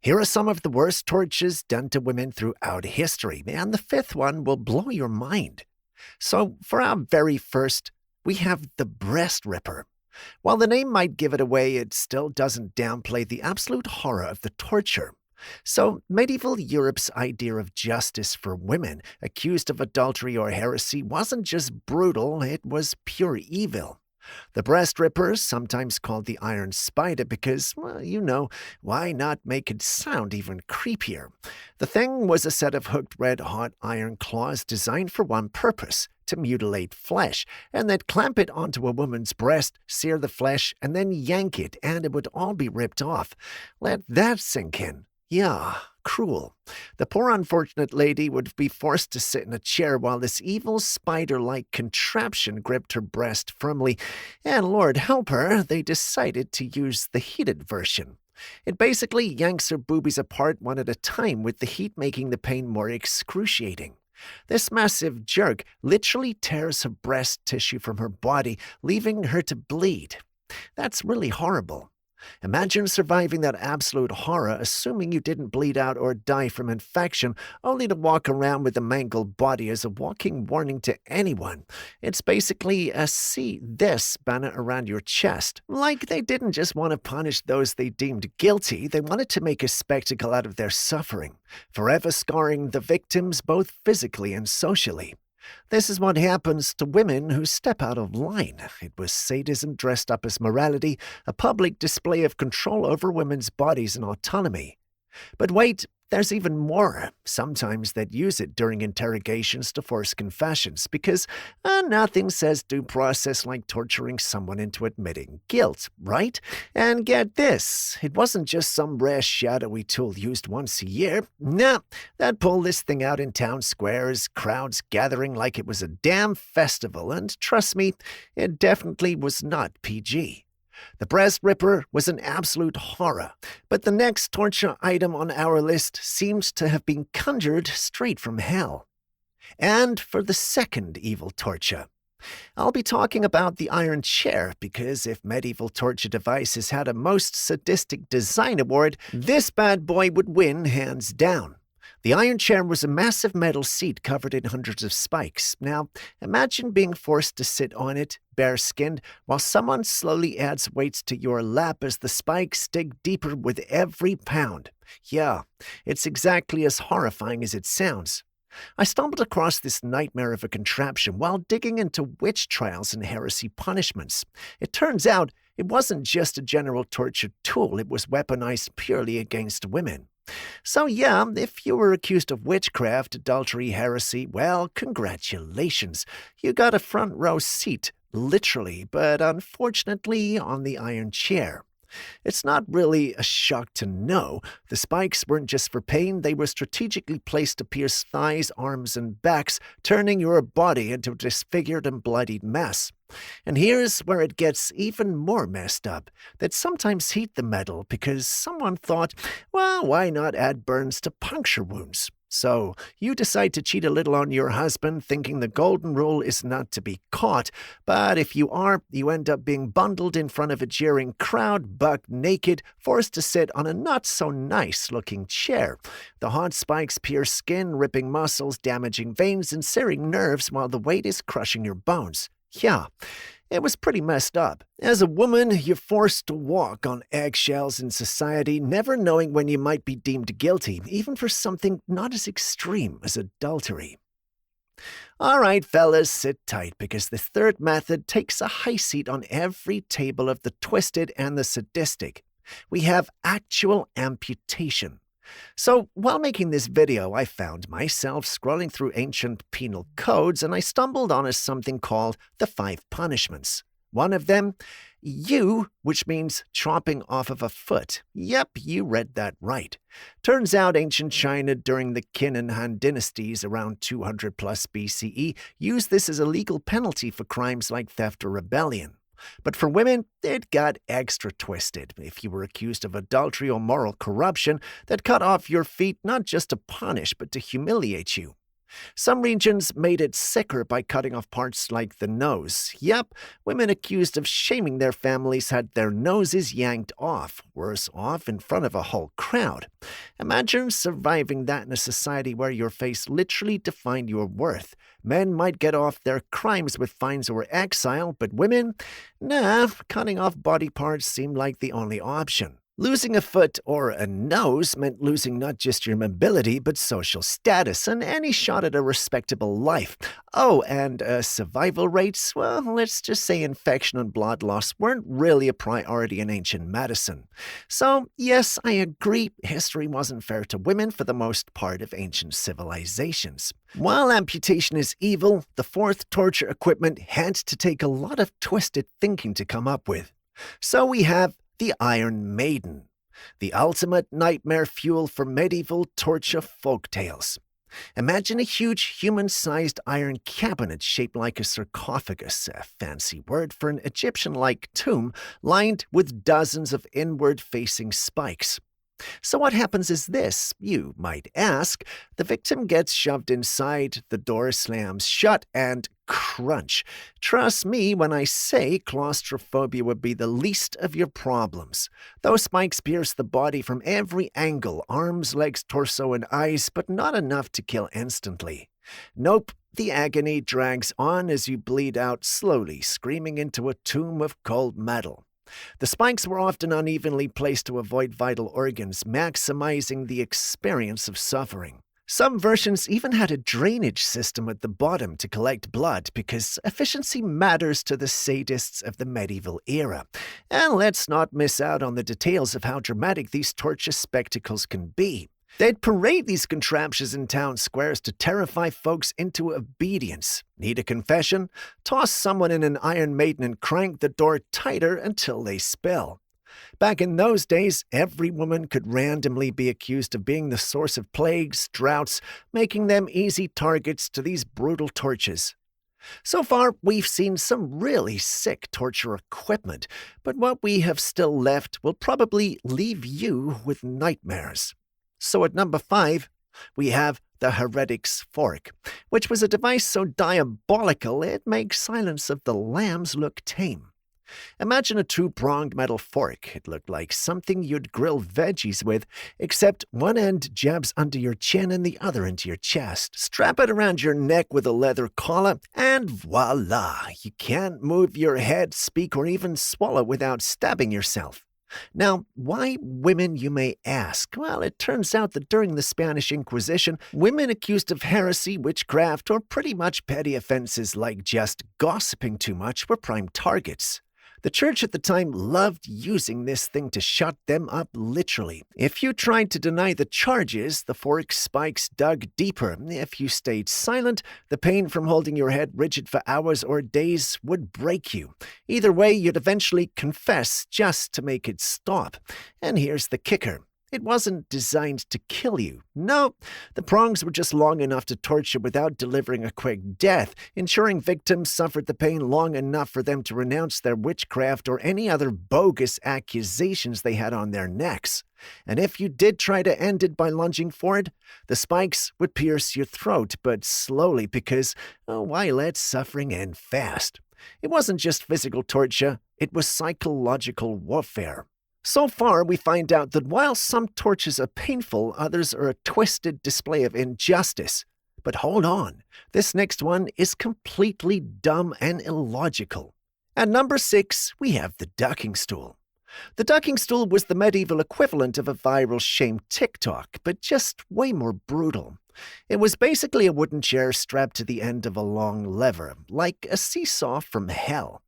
Here are some of the worst tortures done to women throughout history, and the fifth one will blow your mind. So, for our very first, we have the breast ripper. While the name might give it away, it still doesn't downplay the absolute horror of the torture. So, medieval Europe's idea of justice for women accused of adultery or heresy wasn't just brutal, it was pure evil. The breast ripper, sometimes called the iron spider because, well, why not make it sound even creepier? The thing was a set of hooked red-hot iron claws designed for one purpose, to mutilate flesh, and they'd clamp it onto a woman's breast, sear the flesh, and then yank it, and it would all be ripped off. Let that sink in. Yeah, cruel. The poor unfortunate lady would be forced to sit in a chair while this evil spider-like contraption gripped her breast firmly, and Lord help her, they decided to use the heated version. It basically yanks her boobies apart one at a time, with the heat making the pain more excruciating. This massive jerk literally tears her breast tissue from her body, leaving her to bleed. That's really horrible. Imagine surviving that absolute horror, assuming you didn't bleed out or die from infection, only to walk around with a mangled body as a walking warning to anyone. It's basically a "see this" banner around your chest. Like they didn't just want to punish those they deemed guilty, they wanted to make a spectacle out of their suffering, forever scarring the victims both physically and socially. This is what happens to women who step out of line. It was sadism dressed up as morality, a public display of control over women's bodies and autonomy. But wait, there's even more. Sometimes they'd use it during interrogations to force confessions, because nothing says due process like torturing someone into admitting guilt, right? And get this, it wasn't just some rare shadowy tool used once a year. No, they'd pull this thing out in town squares, crowds gathering like it was a damn festival, and trust me, it definitely was not PG. The breast ripper was an absolute horror, but the next torture item on our list seems to have been conjured straight from hell. And for the second evil torture, I'll be talking about the iron chair, because if medieval torture devices had a most sadistic design award, this bad boy would win hands down. The iron chair was a massive metal seat covered in hundreds of spikes. Now, imagine being forced to sit on it, bare-skinned, while someone slowly adds weights to your lap as the spikes dig deeper with every pound. Yeah, it's exactly as horrifying as it sounds. I stumbled across this nightmare of a contraption while digging into witch trials and heresy punishments. It turns out it wasn't just a general torture tool, it was weaponized purely against women. So yeah, if you were accused of witchcraft, adultery, heresy, well, congratulations. You got a front row seat, literally, but unfortunately on the iron chair. It's not really a shock to know. The spikes weren't just for pain, they were strategically placed to pierce thighs, arms, and backs, turning your body into a disfigured and bloodied mess. And here's where it gets even more messed up. They'd sometimes heat the metal because someone thought, well, why not add burns to puncture wounds? So you decide to cheat a little on your husband, thinking the golden rule is not to be caught. But if you are, you end up being bundled in front of a jeering crowd, buck naked, forced to sit on a not-so-nice-looking chair. The hot spikes pierce skin, ripping muscles, damaging veins, and searing nerves while the weight is crushing your bones. Yeah, it was pretty messed up. As a woman, you're forced to walk on eggshells in society, never knowing when you might be deemed guilty, even for something not as extreme as adultery. All right, fellas, sit tight, because the third method takes a high seat on every table of the twisted and the sadistic. We have actual amputation. So, while making this video, I found myself scrolling through ancient penal codes, and I stumbled on something called the 5 punishments. One of them, which means chopping off of a foot. Yep, you read that right. Turns out ancient China during the Qin and Han dynasties around 200 plus BCE used this as a legal penalty for crimes like theft or rebellion. But for women, it got extra twisted. If you were accused of adultery or moral corruption, they'd cut off your feet not just to punish, but to humiliate you. Some regions made it sicker by cutting off parts like the nose. Yep, women accused of shaming their families had their noses yanked off, worse off, in front of a whole crowd. Imagine surviving that in a society where your face literally defined your worth. Men might get off their crimes with fines or exile, but women? Nah, cutting off body parts seemed like the only option. Losing a foot or a nose meant losing not just your mobility, but social status and any shot at a respectable life. Oh, and survival rates? Well, let's just say infection and blood loss weren't really a priority in ancient medicine. So, yes, I agree, history wasn't fair to women for the most part of ancient civilizations. While amputation is evil, the fourth torture equipment had to take a lot of twisted thinking to come up with. So we have the Iron Maiden, the ultimate nightmare fuel for medieval torture folktales. Imagine a huge human-sized iron cabinet shaped like a sarcophagus, a fancy word for an Egyptian-like tomb lined with dozens of inward-facing spikes. So what happens is this, you might ask. The victim gets shoved inside, the door slams shut, and crunch. Trust me when I say claustrophobia would be the least of your problems. Those spikes pierce the body from every angle, arms, legs, torso, and eyes, but not enough to kill instantly. Nope, the agony drags on as you bleed out slowly, screaming into a tomb of cold metal. The spikes were often unevenly placed to avoid vital organs, maximizing the experience of suffering. Some versions even had a drainage system at the bottom to collect blood because efficiency matters to the sadists of the medieval era. And let's not miss out on the details of how dramatic these torture spectacles can be. They'd parade these contraptions in town squares to terrify folks into obedience. Need a confession? Toss someone in an Iron Maiden and crank the door tighter until they spill. Back in those days, every woman could randomly be accused of being the source of plagues, droughts, making them easy targets to these brutal tortures. So far, we've seen some really sick torture equipment, but what we have still left will probably leave you with nightmares. So at number 5, we have the heretic's fork, which was a device so diabolical it makes Silence of the Lambs look tame. Imagine a two-pronged metal fork. It looked like something you'd grill veggies with, except one end jabs under your chin and the other into your chest. Strap it around your neck with a leather collar, and voila! You can't move your head, speak, or even swallow without stabbing yourself. Now, why women, you may ask? Well, it turns out that during the Spanish Inquisition, women accused of heresy, witchcraft, or pretty much petty offenses like just gossiping too much were prime targets. The church at the time loved using this thing to shut them up literally. If you tried to deny the charges, the fork spikes dug deeper. If you stayed silent, the pain from holding your head rigid for hours or days would break you. Either way, you'd eventually confess just to make it stop. And here's the kicker. It wasn't designed to kill you. No, the prongs were just long enough to torture without delivering a quick death, ensuring victims suffered the pain long enough for them to renounce their witchcraft or any other bogus accusations they had on their necks. And if you did try to end it by lunging forward, the spikes would pierce your throat, but slowly because, why let suffering end fast? It wasn't just physical torture, it was psychological warfare. So far, we find out that while some tortures are painful, others are a twisted display of injustice. But hold on, this next one is completely dumb and illogical. At number 6, we have the ducking stool. The ducking stool was the medieval equivalent of a viral shame TikTok, but just way more brutal. It was basically a wooden chair strapped to the end of a long lever, like a seesaw from hell.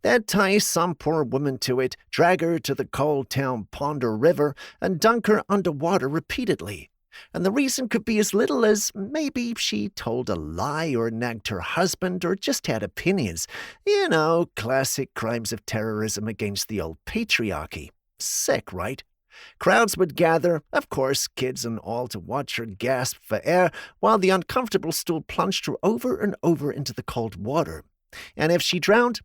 They'd tie some poor woman to it, drag her to the cold town pond or river, and dunk her underwater repeatedly. And the reason could be as little as maybe she told a lie or nagged her husband or just had opinions. You know, classic crimes of terrorism against the old patriarchy. Sick, right? Crowds would gather, of course, kids and all, to watch her gasp for air while the uncomfortable stool plunged her over and over into the cold water. And if she drowned,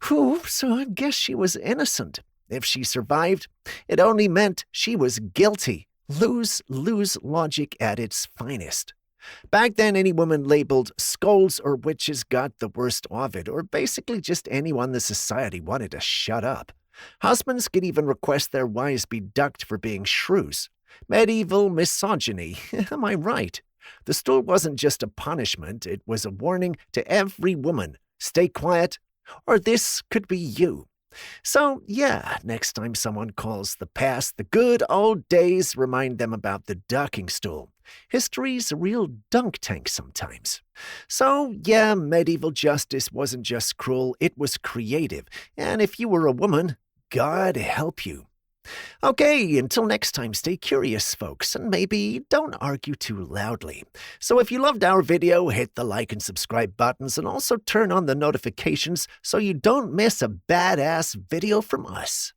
so I guess she was innocent. If she survived, it only meant she was guilty. Lose-lose logic at its finest. Back then, any woman labeled scolds or witches got the worst of it, or basically just anyone the society wanted to shut up. Husbands could even request their wives be ducked for being shrews. Medieval misogyny. Am I right? The stool wasn't just a punishment, it was a warning to every woman. Stay quiet, or this could be you. So, yeah, next time someone calls the past the good old days, remind them about the ducking stool. History's a real dunk tank sometimes. So, yeah, medieval justice wasn't just cruel, it was creative. And if you were a woman, God help you. Okay, until next time, stay curious, folks, and maybe don't argue too loudly. So if you loved our video, hit the like and subscribe buttons, and also turn on the notifications so you don't miss a badass video from us.